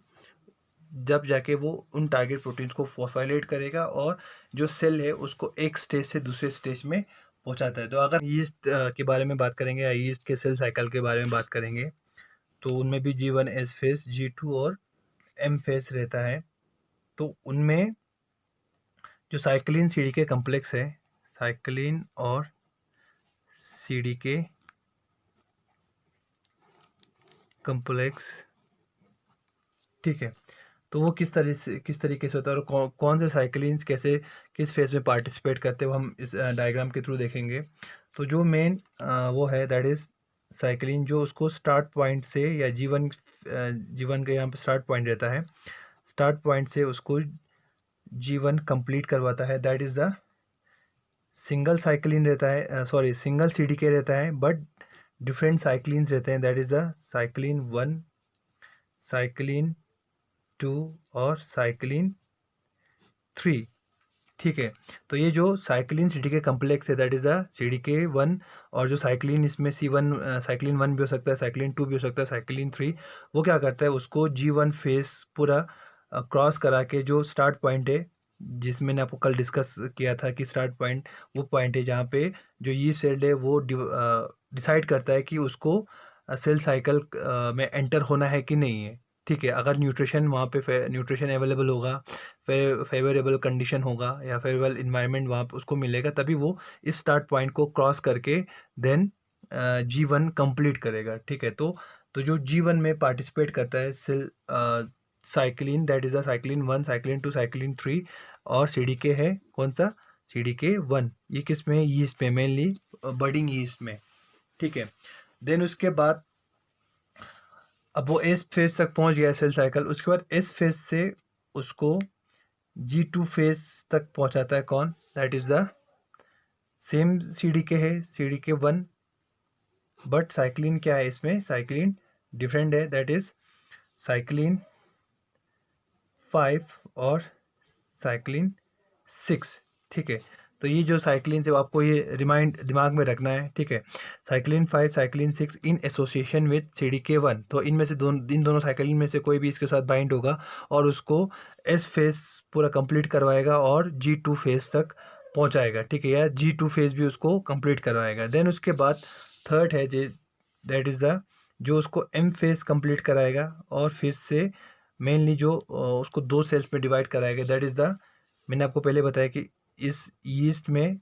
जब जाके वो उन टारगेट प्रोटीन्स को फॉस्फोराइलेट करेगा और जो सेल है उसको एक स्टेज से दूसरे स्टेज में पहुंचाता है। तो अगर यीस्ट के बारे में बात करेंगे या यीस्ट के सेल साइकिल के बारे में बात करेंगे तो उनमें भी G1 एस फेस, G2 और एम फेस रहता है। तो उनमें जो साइक्लिन सीडीके कम्प्लेक्स है, साइक्लिन और सीडीके कम्प्लेक्स, ठीक है, तो वो किस तरीके से होता है और कौन से साइक्लिन्स कैसे किस फेज में पार्टिसिपेट करते हैं वो हम इस डायग्राम के थ्रू देखेंगे। तो जो मेन वो है दैट इज़ साइक्लिन, जो उसको स्टार्ट पॉइंट से या जीवन का यहाँ पे स्टार्ट पॉइंट रहता है, स्टार्ट पॉइंट से उसको जीवन कंप्लीट करवाता है, that is the single cyclin रहता है, सॉरी सिंगल सीडीके रहता है बट डिफरेंट साइक्लिन्स रहते हैं, that is the cyclin 1, cyclin 2 और साइक्लिन 3, ठीक है। तो ये जो साइक्लिन सीडीके कम्प्लेक्स है दैट इज़ द सीडीके 1, और जो साइक्लिन इसमें C1 साइक्लिन 1 भी हो सकता है, साइक्लिन 2 भी हो सकता है, साइक्लिन 3, वो क्या करता है उसको G1 फेस पूरा क्रॉस करा के जो स्टार्ट पॉइंट है, जिसमें मैंने आपको कल डिस्कस किया था कि स्टार्ट पॉइंट वो पॉइंट है जहाँ पे जो ये सेल है वो डिसाइड करता है कि उसको सेल साइकिल में एंटर होना है कि नहीं है, ठीक है। अगर न्यूट्रिशन वहाँ पे न्यूट्रिशन अवेलेबल होगा, फेवरेबल कंडीशन होगा या फेवरेबल इन्वायरमेंट वहाँ पे उसको मिलेगा, तभी वो इस स्टार्ट पॉइंट को क्रॉस करके देन G1 कंप्लीट करेगा, ठीक है। तो जो G1 में पार्टिसिपेट करता है cell cyclin, that is the cyclin 1, cyclin 2, cyclin 3, और सीडीके है कौन सा, सीडीके 1, ये किस में, यीस्ट में, मेनली बडिंग यीस्ट में, ठीक है। देन उसके बाद अब वो एस फेज तक पहुंच गया सेल साइकिल, उसके बाद एस फेज से उसको G2 फेज तक पहुंचाता है कौन, that is the same CDK है, सीडीके 1, बट साइक्लिन क्या है इसमें, साइक्लिन डिफरेंट है, दैट इज़ साइक्लिन 5 और साइक्लिन 6, ठीक है। तो ये जो साइक्लिन है आपको ये दिमाग में रखना है, ठीक है। Cyclin 5, cyclin 6 in association with CDK 1, तो इनमें से इन दोनों साइक्लिन में से कोई भी इसके साथ बाइंड होगा और उसको एस फेज पूरा कंप्लीट करवाएगा और G2 फेज तक पहुंचाएगा, ठीक है, या G2 फेज भी उसको कंप्लीट करवाएगा। देन उसके बाद थर्ड है दैट इज़ द जो उसको एम फेज कंप्लीट कराएगा और फिर से मेनली जो उसको 2 सेल्स में डिवाइड कराएगा, दैट इज़ द, मैंने आपको पहले बताया कि इस यीस्ट में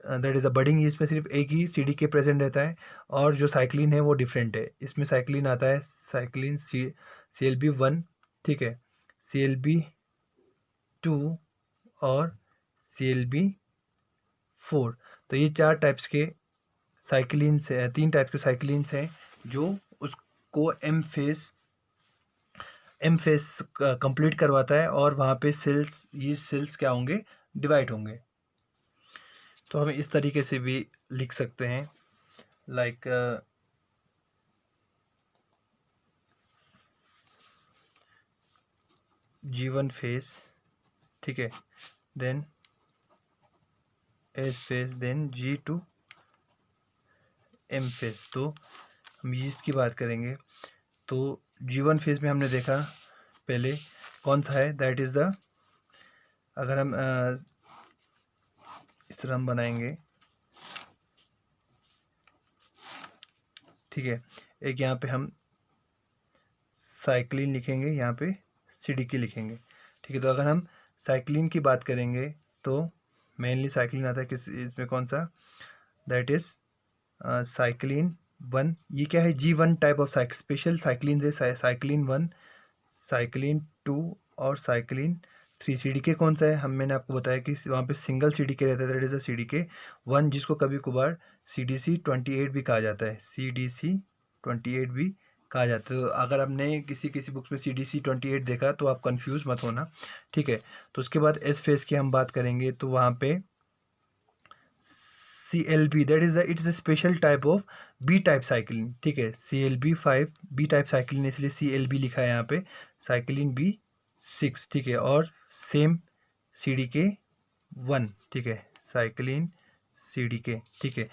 that is the budding yeast में सिर्फ एक ही सीडीके प्रेजेंट रहता है और जो साइक्लिन है वो डिफरेंट है, इसमें साइक्लिन आता है साइक्लिन CLB1, ठीक है, CLB2 और CLB4। तो ये 4 टाइप्स के साइक्लिन्स हैं, 3 टाइप के साइक्लिन्स हैं जो उसको एम फेस कंप्लीट करवाता है और वहाँ पे ये सेल्स क्या होंगे, डिवाइड होंगे। तो हम इस तरीके से भी लिख सकते हैं लाइक G1 फेस, ठीक है, then S phase, then G2 M phase. तो हम यीस्ट की बात करेंगे तो G1 फेज में हमने देखा पहले कौन सा है, दैट इज़ द, अगर हम इस तरह हम बनाएंगे, ठीक है, एक यहाँ पे हम साइक्लिन लिखेंगे, यहाँ पे सीडीके लिखेंगे, ठीक है। तो अगर हम साइक्लिन की बात करेंगे तो मेनली साइक्लिन आता है किस इसमें कौन सा, दैट इज़ साइक्लिन 1, ये क्या है, G1 type of special cyclin है, साइक्लिन 1, साइक्लिन 2 और साइक्लिन 3। CDK कौन सा है, मैंने आपको बताया कि वहाँ पे सिंगल CDK रहता है, दैट इज़ द CDK 1, जिसको कभी कभार CDC 28 भी कहा जाता है, CDC 28 भी कहा जाता है। तो अगर आपने किसी किसी बुक्स में CDC 28 देखा तो आप कंफ्यूज मत होना, ठीक है। तो उसके बाद एस फेज की हम बात करेंगे तो वहाँ पे CLB, that is the it's a special type of B type cyclin, ठीक है। CLB 5 बी टाइप साइक्लिन, इसलिए CLB लिखा है यहाँ पे, साइक्लिन B6, ठीक है। और सेम CDK 1, ठीक है, साइक्लिन CDK, ठीक है।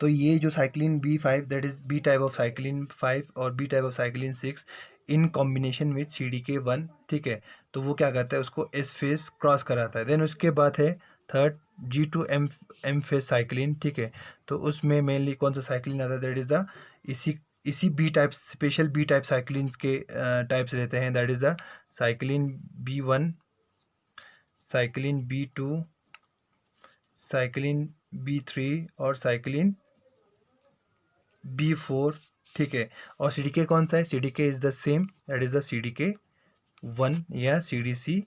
तो ये जो cyclin B5 that is B type of cyclin 5 और B type of cyclin 6 in combination with CDK 1, ठीक है। तो वो क्या करता है, उसको एस फेस क्रॉस कराता है। देन उसके बाद है थर्ड G2M फेस साइक्लिन, ठीक है। तो उसमें मेनली कौन सा साइक्लिन आता है, दैट इज़ द इसी B type, special B type cyclins के टाइप्स रहते हैं, that is the cyclin B1, cyclin B2, cyclin B3 और साइक्लिन B4, ठीक है। और CDK कौन सा है, CDK is the same, that is the CDK 1 या CDC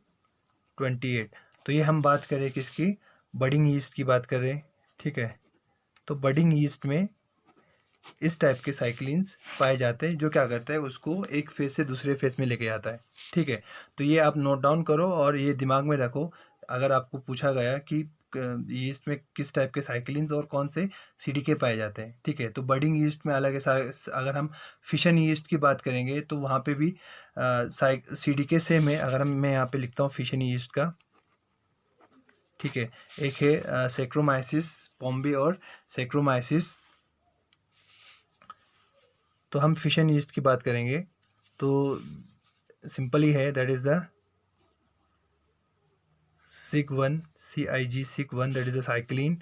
28। तो ये हम बात करें किसकी, बडिंग यीस्ट की बात कर रहे हैं, ठीक है। तो बडिंग यीस्ट में इस टाइप के साइक्लिन्स पाए जाते हैं, जो क्या करता है, उसको एक फेज से दूसरे फेज में लेके जाता है, ठीक है। तो ये आप नोट डाउन करो और ये दिमाग में रखो, अगर आपको पूछा गया कि यीस्ट में किस टाइप के साइक्लिन्स और कौन से CDK पाए जाते हैं, ठीक है। तो बडिंग यीस्ट में अलग है, अगर हम फिशन यीस्ट की बात करेंगे तो वहाँ पे भी CDK सेम है। अगर मैं यहाँ पे लिखता हूँ फिशन यीस्ट का, ठीक है, एक है सेक्रोमाइसिस पॉम्बे और सेक्रोमाइसिस। तो हम फिशन यीस्ट की बात करेंगे तो सिंपल ही है, that is the SIG1, CIG1 that is the cyclin,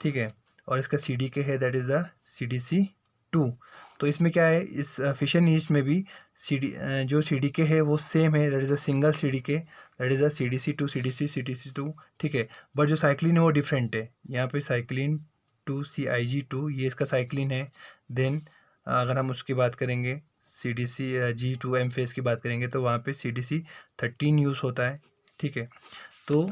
ठीक है। और इसका CDK है, दैट इज़ द CDC2। तो इसमें क्या है, इस फिशन यीस्ट में भी जो CDK है वो सेम है, that is the single CDK, that is the CDC2, CDC2, ठीक है। बट जो साइक्लिन है वो डिफरेंट है, यहाँ पे साइक्लिन 2 CIG2 ये इसका साइक्लिन है। देन अगर हम उसकी बात करेंगे CDC G2M फेस की बात करेंगे तो वहाँ पे CDC13 यूज़ होता है, ठीक है। तो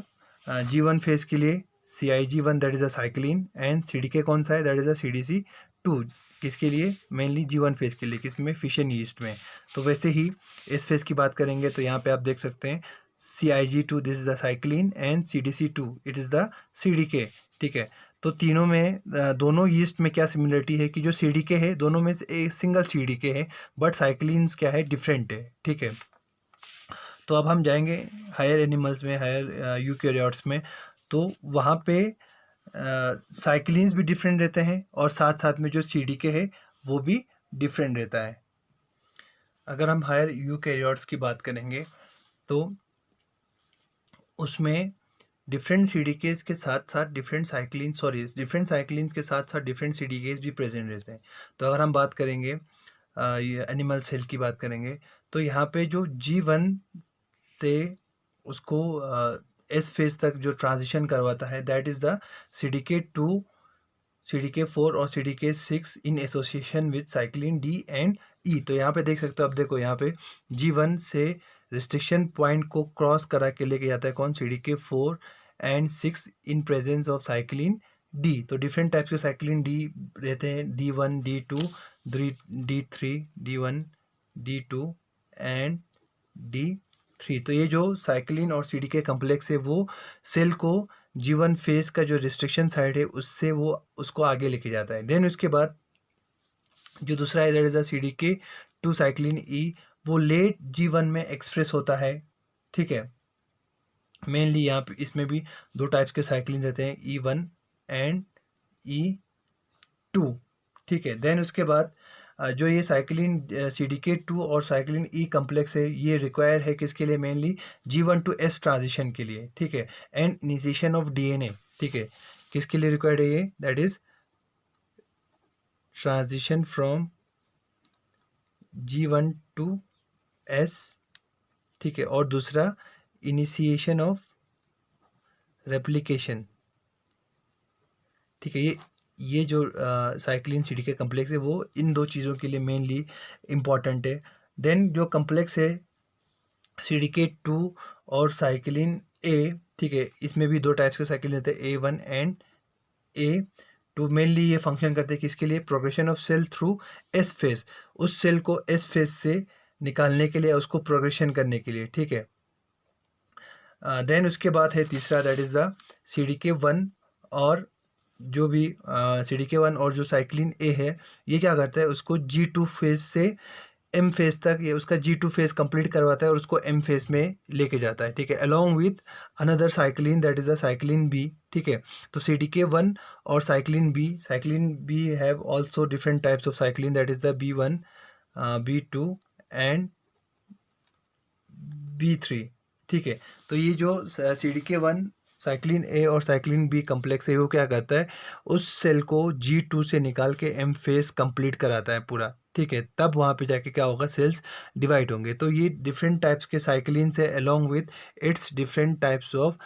G1 फेस के लिए CIG1 that is a cyclin and CDK कौन सा है, दैट इज़ अ CDC2, किसके लिए, मेनली G1 फेस के लिए, किसमें, फिशन यीस्ट में। तो वैसे ही इस फेस की बात करेंगे तो यहाँ पे आप देख सकते हैं CIG2 this is the cyclin and CDC2 it is the CDK, ठीक है। तो तीनों में दोनों यीस्ट में क्या सिमिलरिटी है कि जो CDK है दोनों में से एक सिंगल CDK है, बट साइक्लिन्स क्या है, डिफरेंट है, ठीक है। तो अब हम जाएंगे हायर एनिमल्स में, हायर यूकैरियोट्स में। तो वहाँ पे साइक्लिन्स भी डिफरेंट रहते हैं और साथ साथ में जो CDK है वो भी डिफरेंट रहता है। अगर हम हायर यूकैरियोट्स की बात करेंगे तो उसमें डिफरेंट CDKs के साथ साथ डिफरेंट साइक्लिन्स के साथ साथ डिफरेंट CDKs भी प्रेजेंट रहते हैं। तो अगर हम बात करेंगे ये एनिमल सेल की बात करेंगे तो यहाँ पे जो G1 से उसको एस फेज तक जो ट्रांजिशन करवाता है, that is the CDK2, CDK4 और CDK6 in association with cyclin D and E। तो यहाँ पे देख सकते हो, अब देखो यहाँ पे G1 से रिस्ट्रिक्शन पॉइंट को क्रॉस करा के लेके जाता है कौन, CDK4 and 6 in presence of cyclin D। तो डिफरेंट टाइप्स के साइक्लिन D रहते हैं, D1, D2, D3, D1, D2 and D3। तो ये जो साइक्लिन और CDK कम्प्लेक्स है वो सेल को G1 फेज का जो रिस्ट्रिक्शन साइड है उससे वो उसको आगे लेके जाता है। देन उसके बाद जो दूसरा है that is the CDK2 cyclin E, वो लेट G1 में एक्सप्रेस होता है, ठीक है। मेनली यहाँ पे इसमें भी दो टाइप्स के साइक्लिन रहते हैं, E1 एंड E2, ठीक है। देन उसके बाद जो ये साइक्लिन CDK2 और साइक्लिन E कम्प्लेक्स है ये रिक्वायर है किसके लिए, mainly G1 to S transition के लिए, ठीक है, एंड इनिशिएशन ऑफ DNA, ठीक है। किसके लिए रिक्वायर्ड है ये, that is transition from G1 to S, ठीक है। और दूसरा इनिशिएशन ऑफ रेप्लिकेशन, ठीक है। ये जो साइक्लिन CDK कम्प्लेक्स है वो इन दो चीज़ों के लिए मेनली इम्पॉर्टेंट है। देन जो कम्प्लेक्स है CDK2 और साइक्लिन ए, ठीक है, इसमें भी 2 टाइप्स के साइक्लिन होते हैं, A1 एंड A2। मेनली ये फंक्शन करते हैं किसके लिए? Progression of cell through S phase, उस सेल को एस फेज से निकालने के लिए, उसको प्रोग्रेशन करने के लिए, ठीक है। देन उसके बाद है तीसरा, दैट इज़ द CDK1। और जो भी CDK1 और जो साइक्लिन ए है, ये क्या करता है, उसको G2 फेज से एम फेज तक, ये उसका G2 फेज कंप्लीट करवाता है और उसको एम फेज में लेके जाता है, ठीक है, along with another cyclin, that is the cyclin B, ठीक है। तो CDK1 और cyclin B have also different types of cyclin, that is the B1, B2 and B3, ठीक है। तो ये जो CDK1, साइक्लिन ए और साइक्लिन बी कम्प्लेक्स है, वो क्या करता है, उस सेल को G2 से निकाल के एम फेज कंप्लीट कराता है पूरा, ठीक है। तब वहाँ पे जाके क्या होगा, सेल्स डिवाइड होंगे। तो ये डिफरेंट टाइप्स के साइक्लिन से along with its different types of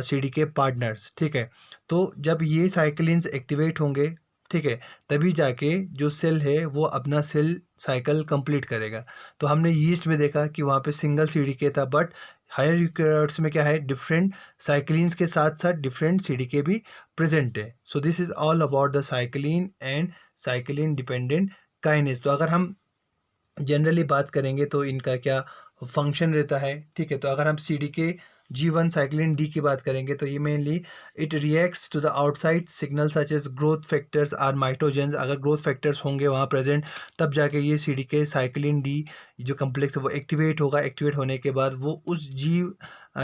CDK partners, ठीक है। तो जब ये साइक्लिन्स एक्टिवेट होंगे, ठीक है, तभी जाके जो सेल है वो अपना सेल साइकिल कंप्लीट करेगा। तो हमने यीस्ट में देखा कि वहाँ पे सिंगल CDK था, बट हायर यूकेरियोट्स में क्या है, डिफरेंट साइक्लिन्स के साथ साथ डिफरेंट CDK भी प्रेजेंट है। So this is all about the cyclin and cyclin dependent kinase. तो अगर हम जनरली बात करेंगे तो इनका क्या फंक्शन रहता है, ठीक है। तो अगर हम CDK G1 साइक्लिन डी की बात करेंगे तो ये mainly it reacts to the outside signal such as growth factors or mitogens. अगर ग्रोथ फैक्टर्स होंगे वहाँ प्रेजेंट, तब जाके ये CDK साइक्लिन डी जो कम्प्लेक्स है वो एक्टिवेट होगा। एक्टिवेट होने के बाद वो उस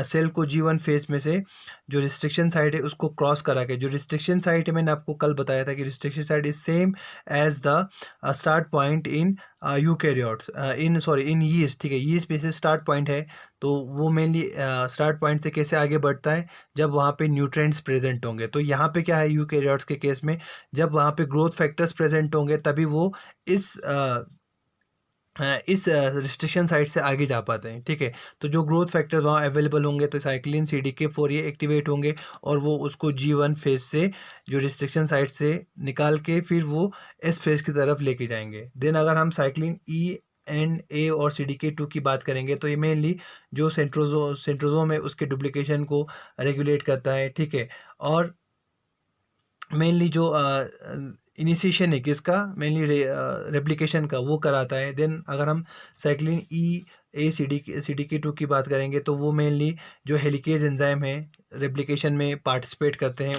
सेल को G1 फेज में से जो रिस्ट्रिक्शन साइट है उसको क्रॉस करा के, जो रिस्ट्रिक्शन साइट है मैंने आपको कल बताया था कि restriction site is same as the start point in eukaryotes, in yeast, ठीक है। यीस्ट में से स्टार्ट पॉइंट है, तो वो मेनली स्टार्ट पॉइंट से कैसे आगे बढ़ता है, जब वहाँ पे न्यूट्रिएंट्स प्रेजेंट होंगे। तो यहाँ पे क्या है, यूकेरियोट्स के केस में जब वहाँ पे ग्रोथ फैक्टर्स प्रेजेंट होंगे तभी वो इस रिस्ट्रिक्शन साइट से आगे जा पाते हैं, ठीक है। तो जो ग्रोथ फैक्टर्स वहाँ अवेलेबल होंगे तो साइक्लिन CDK4 ये एक्टिवेट होंगे और वो उसको G1 फेज से, जो रिस्ट्रिक्शन साइट से निकाल के फिर वो एस फेज की तरफ लेके जाएंगे। देन अगर हम साइक्लिन E, N, A और CDK2 की बात करेंगे तो ये मेनली जो सेंट्रोजोम है उसके डुप्लीकेशन को रेगुलेट करता है, ठीक है। और मेनली जो इनिशिएशन है किसका, मेनली रेप्लिकेशन का, वो कराता है। देन अगर हम साइक्लिन CDK2 की बात करेंगे तो वो मेनली जो हेलिकेज एंजाइम है रेप्लिकेशन में पार्टिसिपेट करते हैं,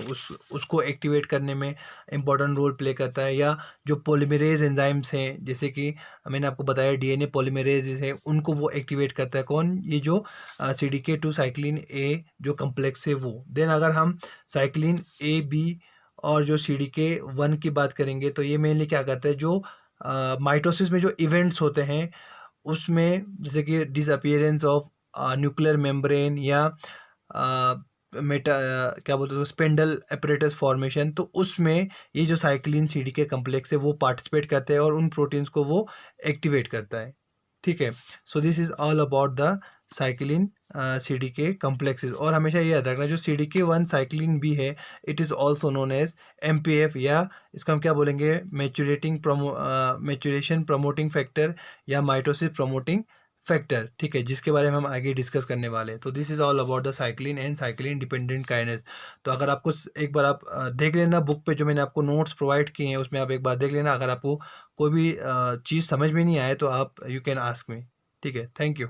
उसको एक्टिवेट करने में इम्पोर्टेंट रोल प्ले करता है। या जो पॉलीमरेज एंजाइम्स हैं, जैसे कि मैंने आपको बताया DNA पॉलीमरेज है, उनको वो एक्टिवेट करता है। कौन? ये जो CDK2 साइक्लिन ए जो कम्प्लेक्स है वो। देन अगर हम साइक्लिन AB और जो CDK1 की बात करेंगे तो ये मेनली क्या करता है, जो माइटोसिस में जो इवेंट्स होते हैं उसमें, जैसे कि डिसअपियरेंस ऑफ न्यूक्लियर मेम्ब्रेन या क्या बोलते हैं, स्पेंडल एपरेटस फॉर्मेशन, तो उसमें ये जो साइक्लिन CDK कम्प्लेक्स है वो पार्टिसिपेट करते हैं और उन प्रोटीन्स को वो एक्टिवेट करता है, ठीक है। So this is all about the cyclin CDK complexes. और हमेशा ये याद रखना, जो CDK1 साइक्लिन बी है, it is also known as MPF, या इसको हम क्या बोलेंगे, मैच्यूरेशन प्रमोटिंग फैक्टर या माइटोसिस प्रमोटिंग फैक्टर, ठीक है, जिसके बारे में हम आगे डिस्कस करने वाले हैं। तो this is all about the cyclin and cyclin dependent kinase. तो अगर आपको एक बार आप देख लेना बुक पे, जो मैंने आपको नोट्स प्रोवाइड किए हैं उसमें आप एक बार देख लेना। अगर आपको कोई भी चीज़ समझ में नहीं आए तो आप यू कैन आस्क मी, ठीक है। Thank you.